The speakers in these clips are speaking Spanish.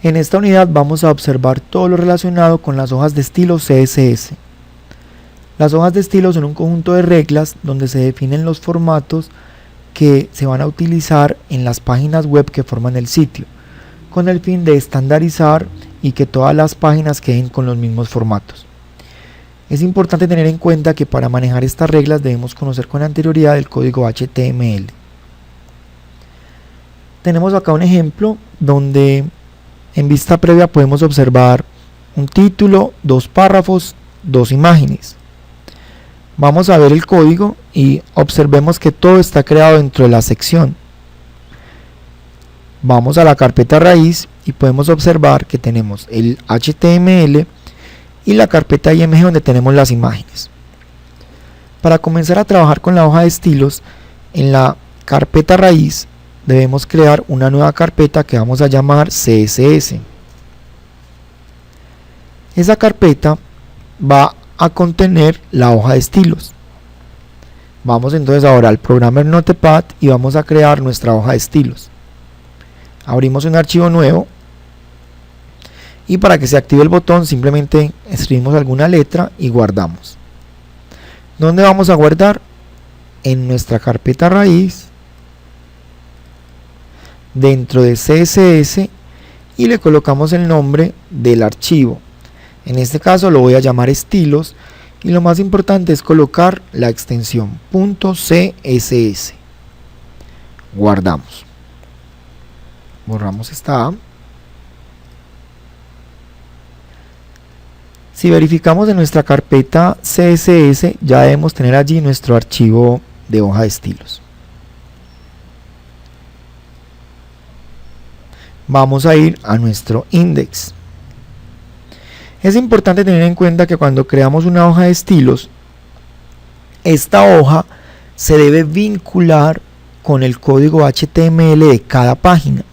En esta unidad vamos a observar todo lo relacionado con las hojas de estilo CSS. Las hojas de estilo son un conjunto de reglas donde se definen los formatos que se van a utilizar en las páginas web que forman el sitio, con el fin de estandarizar y que todas las páginas queden con los mismos formatos. Es importante tener en cuenta que para manejar estas reglas debemos conocer con anterioridad el código HTML. Tenemos acá un ejemplo donde en vista previa podemos observar un título, 2 párrafos, 2 imágenes. Vamos a ver el código y observemos que todo está creado dentro de la sección. Vamos a la carpeta raíz y podemos observar que tenemos el HTML y la carpeta IMG donde tenemos las imágenes. Para comenzar a trabajar con la hoja de estilos, en la carpeta raíz debemos crear una nueva carpeta que vamos a llamar CSS. Esa carpeta va a contener la hoja de estilos. Vamos entonces ahora al programa Notepad y vamos a crear nuestra hoja de estilos. Abrimos un archivo nuevo y para que se active el botón simplemente escribimos alguna letra y guardamos. ¿Dónde vamos a guardar? En nuestra carpeta raíz, dentro de CSS, y le colocamos el nombre del archivo. En este caso lo voy a llamar estilos y lo más importante es colocar la extensión .css. Guardamos. Borramos esta A. Si verificamos en nuestra carpeta CSS ya debemos tener allí nuestro archivo de hoja de estilos. Vamos a ir a nuestro index. Es importante tener en cuenta que cuando creamos una hoja de estilos, esta hoja se debe vincular con el código HTML de cada página.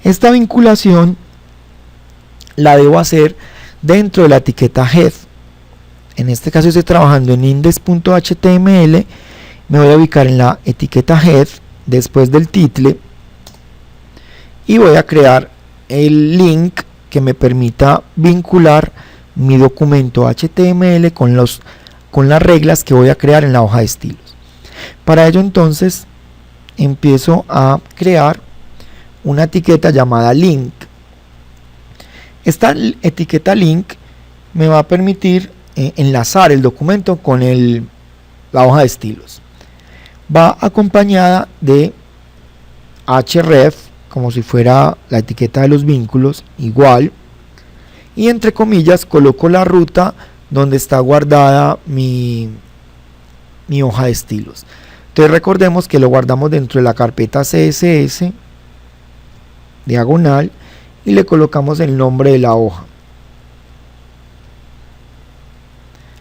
Esta vinculación la debo hacer dentro de la etiqueta head. En este caso estoy trabajando en index.html, me voy a ubicar en la etiqueta head después del title y voy a crear el link que me permita vincular mi documento HTML con las reglas que voy a crear en la hoja de estilos. Para ello entonces empiezo a crear una etiqueta llamada link. Esta etiqueta link me va a permitir enlazar el documento con la hoja de estilos. Va acompañada de href, como si fuera la etiqueta de los vínculos, igual, y entre comillas coloco la ruta donde está guardada mi hoja de estilos. Entonces recordemos que lo guardamos dentro de la carpeta CSS, diagonal, y le colocamos el nombre de la hoja.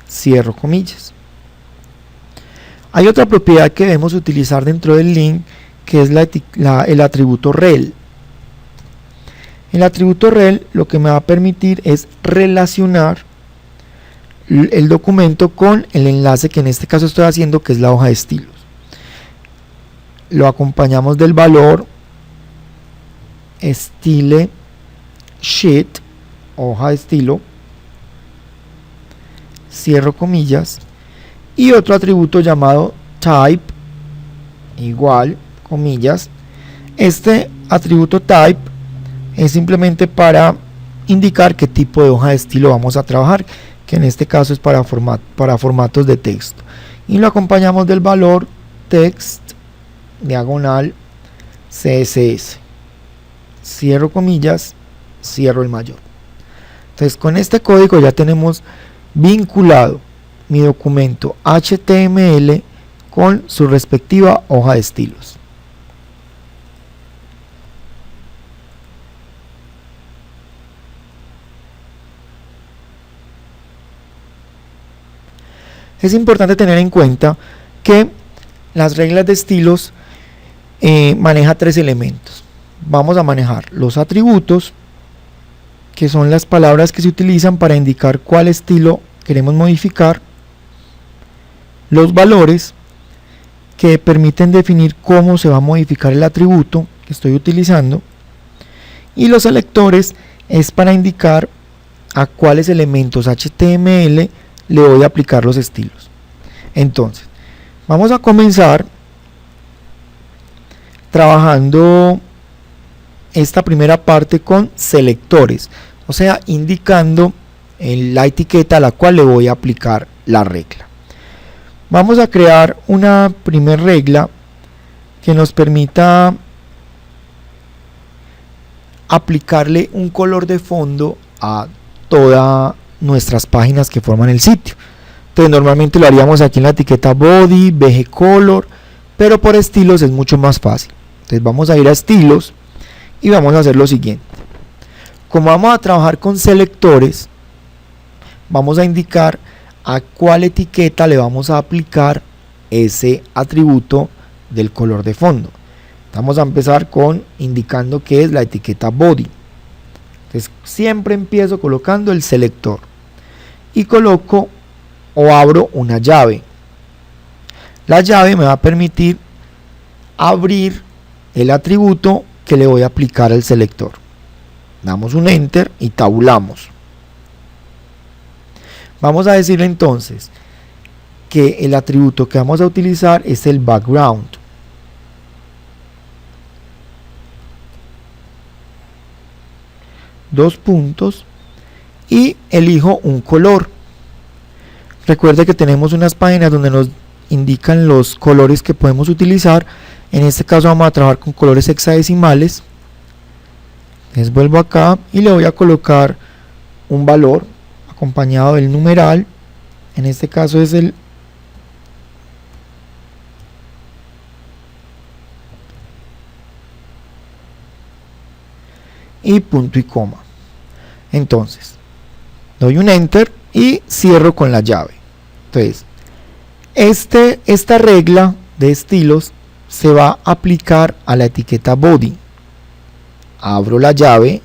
Cierro comillas. Hay otra propiedad que debemos utilizar dentro del link, que es el atributo rel. El atributo rel lo que me va a permitir es relacionar el documento con el enlace que en este caso estoy haciendo, que es la hoja de estilos. Lo acompañamos del valor style sheet, hoja de estilo, cierro comillas, y otro atributo llamado type, igual, comillas. Este atributo type es simplemente para indicar qué tipo de hoja de estilo vamos a trabajar, que en este caso es para formatos de texto, y lo acompañamos del valor text diagonal CSS, cierro comillas, cierro el mayor. Entonces con este código ya tenemos vinculado mi documento HTML con su respectiva hoja de estilos. Es importante tener en cuenta que las reglas de estilos maneja 3 elementos. Vamos a manejar los atributos, que son las palabras que se utilizan para indicar cuál estilo queremos modificar, los valores, que permiten definir cómo se va a modificar el atributo que estoy utilizando, y los selectores es para indicar a cuáles elementos HTML le voy a aplicar los estilos. Entonces, vamos a comenzar trabajando esta primera parte con selectores, o sea, indicando la etiqueta a la cual le voy a aplicar la regla. Vamos a crear una primera regla que nos permita aplicarle un color de fondo a todas nuestras páginas que forman el sitio. Entonces normalmente lo haríamos aquí en la etiqueta body, BG color, pero por estilos es mucho más fácil. Entonces vamos a ir a estilos y vamos a hacer lo siguiente. Como vamos a trabajar con selectores, vamos a indicar a cuál etiqueta le vamos a aplicar ese atributo del color de fondo. Vamos a empezar con indicando que es la etiqueta body. Entonces siempre empiezo colocando el selector y coloco o abro una llave. La llave me va a permitir abrir el atributo que le voy a aplicar al selector. Damos un enter y tabulamos. Vamos a decirle entonces que el atributo que vamos a utilizar es el background. Dos puntos y elijo un color. Recuerde que tenemos unas páginas donde nos indican los colores que podemos utilizar. En este caso vamos a trabajar con colores hexadecimales. Entonces vuelvo acá y le voy a colocar un valor acompañado del numeral. En este caso es el y punto y coma. Entonces doy un enter y cierro con la llave. Entonces esta regla de estilos se va a aplicar a la etiqueta body. Abro la llave,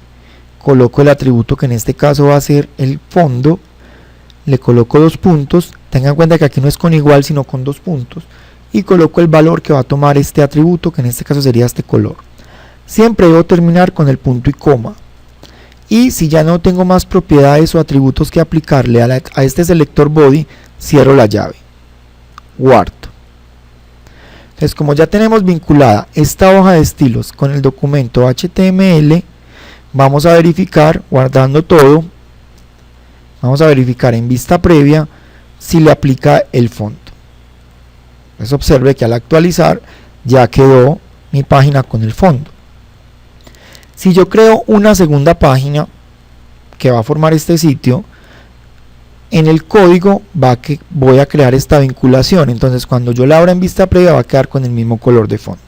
coloco el atributo que en este caso va a ser el fondo, le coloco dos puntos, tengan en cuenta que aquí no es con igual sino con dos puntos, y coloco el valor que va a tomar este atributo, que en este caso sería este color. Siempre debo terminar con el punto y coma. Y si ya no tengo más propiedades o atributos que aplicarle a este selector body, cierro la llave, guardo. Entonces, como ya tenemos vinculada esta hoja de estilos con el documento HTML, vamos a verificar, guardando todo, vamos a verificar en vista previa si le aplica el fondo. Entonces observe que al actualizar ya quedó mi página con el fondo. Si yo creo una segunda página que va a formar este sitio, en el código voy a crear esta vinculación. Entonces cuando yo la abra en vista previa va a quedar con el mismo color de fondo.